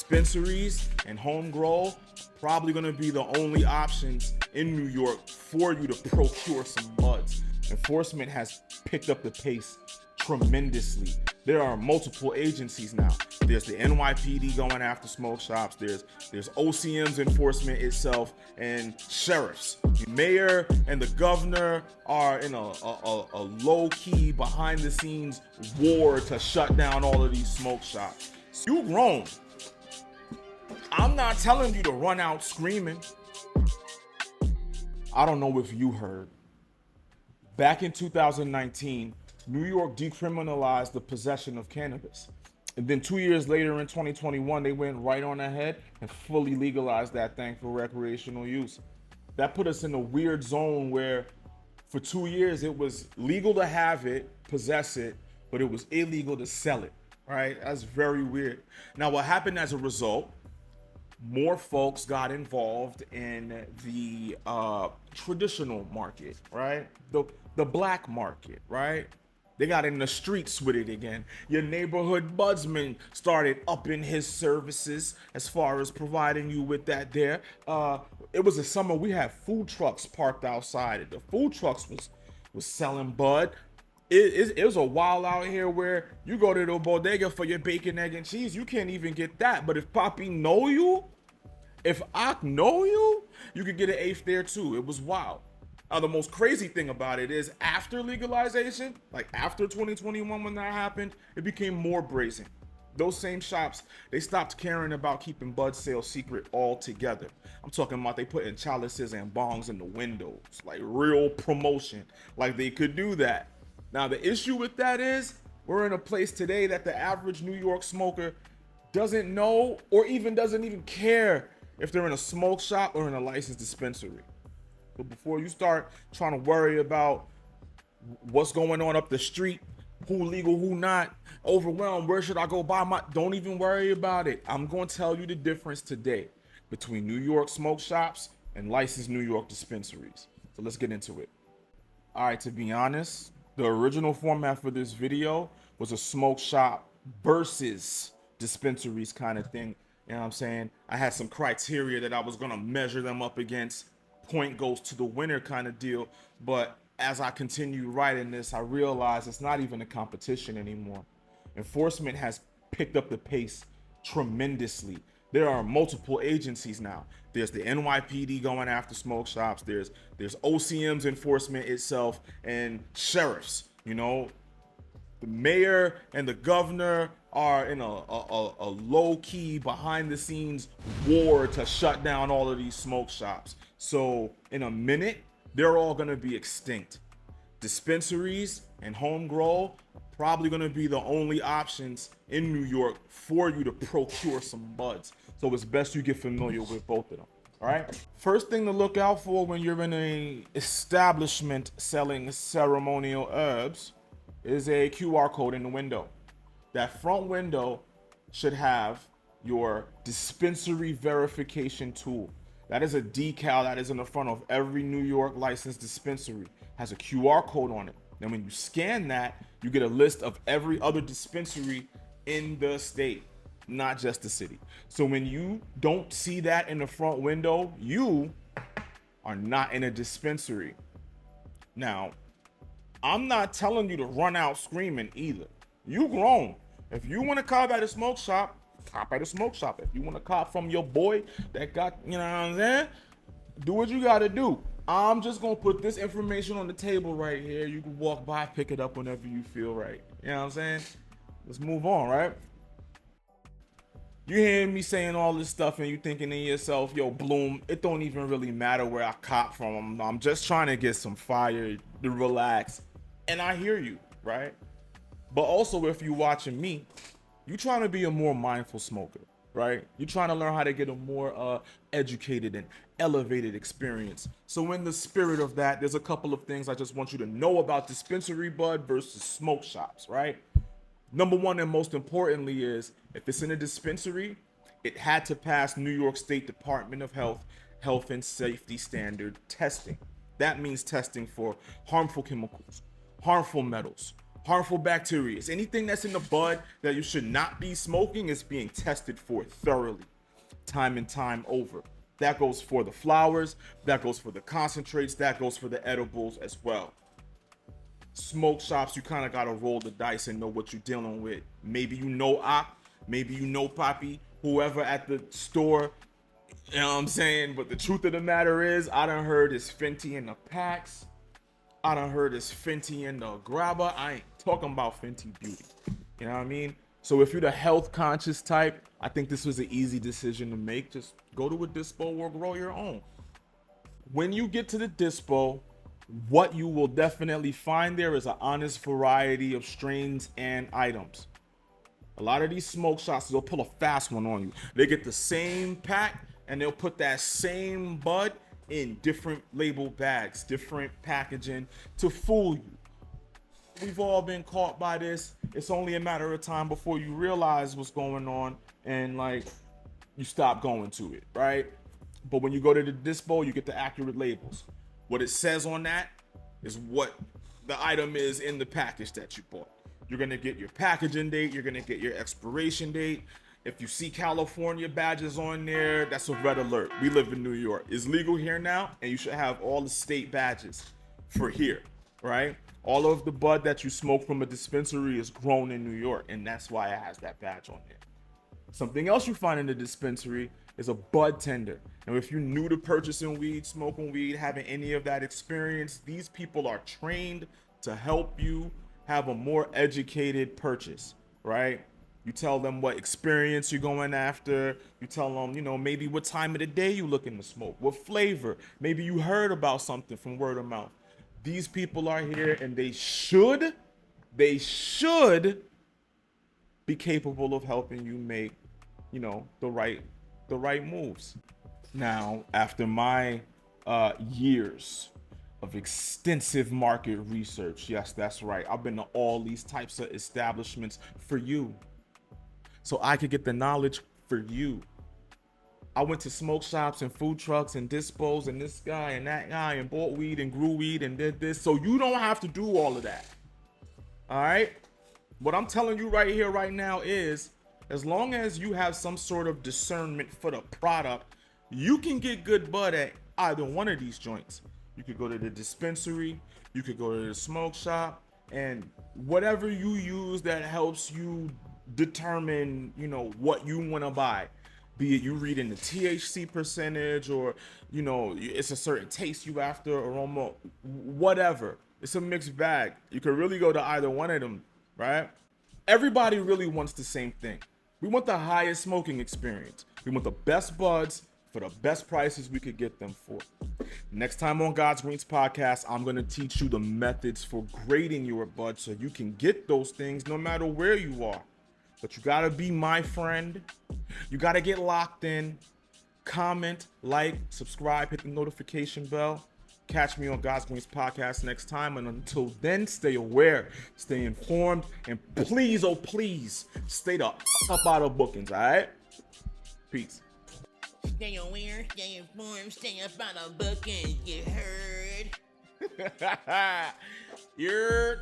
Dispensaries and home grow probably going to be the only options in New York for you to procure some buds. Enforcement has picked up the pace tremendously. There are multiple agencies now. There's the NYPD going after smoke shops. There's OCM's enforcement itself and sheriffs. The mayor and the governor are in a low-key, behind-the-scenes war to shut down all of these smoke shops. You grown. I'm not telling you to run out screaming. I don't know if you heard. Back in 2019, New York decriminalized the possession of cannabis. And then 2 years later in 2021, they went right on ahead and fully legalized that thing for recreational use. That put us in a weird zone where for 2 years it was legal to have it, possess it, but it was illegal to sell it, right? That's very weird. Now, what happened as a result, more folks got involved in the traditional market, right? The black market, right? They got in the streets with it again. Your neighborhood budsman started upping his services as far as providing you with that there. It was a summer we had food trucks parked outside. The food trucks was selling bud. It was a while out here where you go to the bodega for your bacon, egg, and cheese. You can't even get that. But if Papi know you, if Ak know you, you could get an eighth there too. It was wild. Now, the most crazy thing about it is after legalization, like after 2021 when that happened, it became more brazen. Those same shops, they stopped caring about keeping bud sales secret altogether. I'm talking about they putting chalices and bongs in the windows, like real promotion, like they could do that. Now, the issue with that is we're in a place today that the average New York smoker doesn't know or doesn't even care if they're in a smoke shop or in a licensed dispensary. But before you start trying to worry about what's going on up the street, who legal, who not, overwhelmed, where should I go buy my, don't even worry about it. I'm going to tell you the difference today between New York smoke shops and licensed New York dispensaries. So let's get into it. All right, to be honest, the original format for this video was a smoke shop versus dispensaries kind of thing. You know what I'm saying? I had some criteria that I was going to measure them up against. Point goes to the winner kind of deal. But as I continue writing this, I realize it's not even a competition anymore. Enforcement has picked up the pace tremendously. There are multiple agencies now. There's the NYPD going after smoke shops. There's OCM's enforcement itself and sheriffs. You know, the mayor and the governor are in a low-key, behind-the-scenes war to shut down all of these smoke shops. So in a minute, they're all gonna be extinct. Dispensaries and home grow probably gonna be the only options in New York for you to procure some buds. So it's best you get familiar with both of them. All right. First thing to look out for when you're in an establishment selling ceremonial herbs is a QR code in the window. That front window should have your dispensary verification tool. That is a decal that is in the front of every New York licensed dispensary. Has a QR code on it. Then when you scan that, you get a list of every other dispensary in the state, not just the city. So when you don't see that in the front window, you are not in a dispensary. Now, I'm not telling you to run out screaming either. You grown. If you want to cop at a smoke shop, cop at a smoke shop. If you want to cop from your boy that got, you know what I'm saying? Do what you got to do. I'm just going to put this information on the table right here. You can walk by, pick it up whenever you feel right. You know what I'm saying? Let's move on, right? You hearing me saying all this stuff and you thinking to yourself, yo, Bloom, it don't even really matter where I cop from. I'm just trying to get some fire to relax. And I hear you, right? But also, if you're watching me, you're trying to be a more mindful smoker, right? You're trying to learn how to get a more educated and elevated experience. So in the spirit of that, there's a couple of things I just want you to know about dispensary bud versus smoke shops, right? Number one, and most importantly, is if it's in a dispensary, it had to pass New York State Department of Health and Safety Standard testing. That means testing for harmful chemicals, harmful metals, harmful bacteria. Anything that's in the bud that you should not be smoking is being tested for thoroughly, time and time over. That goes for the flowers, that goes for the concentrates, that goes for the edibles as well. Smoke shops, you kind of got to roll the dice and know what you're dealing with. Maybe you know Op, maybe you know Poppy, whoever at the store, you know what I'm saying? But the truth of the matter is, I done heard it's Fenty in the packs. I done heard it's Fenty in the grabber. I ain't talking about Fenty Beauty. You know what I mean? So if you're the health conscious type, I think this was an easy decision to make. Just go to a dispo or grow your own. When you get to the dispo, what you will definitely find there is an honest variety of strains and items. A lot of these smoke shops, they'll pull a fast one on you. They get the same pack and they'll put that same bud in different label bags, different packaging to fool you. We've all been caught by this. It's only a matter of time before you realize what's going on and like you stop going to it, right? But when you go to the dispo, you get the accurate labels. What it says on that is what the item is in the package that you bought. You're gonna get your packaging date, you're gonna get your expiration date. If you see California badges on there, that's a red alert. We live in New York. It's legal here now, and you should have all the state badges for here, right? All of the bud that you smoke from a dispensary is grown in New York, and that's why it has that badge on there. Something else you find in the dispensary is a bud tender. And if you're new to purchasing weed, smoking weed, having any of that experience, these people are trained to help you have a more educated purchase, right? You tell them what experience you're going after. You tell them, you know, maybe what time of the day you looking to smoke, what flavor. Maybe you heard about something from word of mouth. These people are here and they should be capable of helping you make, you know, the right moves. Now, after my years of extensive market research, yes, that's right, I've been to all these types of establishments for you, so I could get the knowledge for you. I went to smoke shops and food trucks and dispos and this guy and that guy and bought weed and grew weed and did this, so you don't have to do all of that. All right? What I'm telling you right here, right now is, as long as you have some sort of discernment for the product, you can get good bud at either one of these joints. You could go to the dispensary, you could go to the smoke shop, and whatever you use that helps you determine, you know, what you want to buy. Be it you reading the THC percentage, or, you know, it's a certain taste you after, aroma, whatever. It's a mixed bag. You could really go to either one of them, right? Everybody really wants the same thing. We want the highest smoking experience. We want the best buds for the best prices we could get them for. Next time on God's Greens Podcast, I'm going to teach you the methods for grading your buds so you can get those things no matter where you are. But you got to be my friend. You got to get locked in. Comment, like, subscribe, hit the notification bell. Catch me on God's Greens Podcast next time. And until then, stay aware, stay informed, and please, oh please, stay the up out of bookings, all right? Peace. Stay aware, stay informed, stay up out of bookings, you heard? You're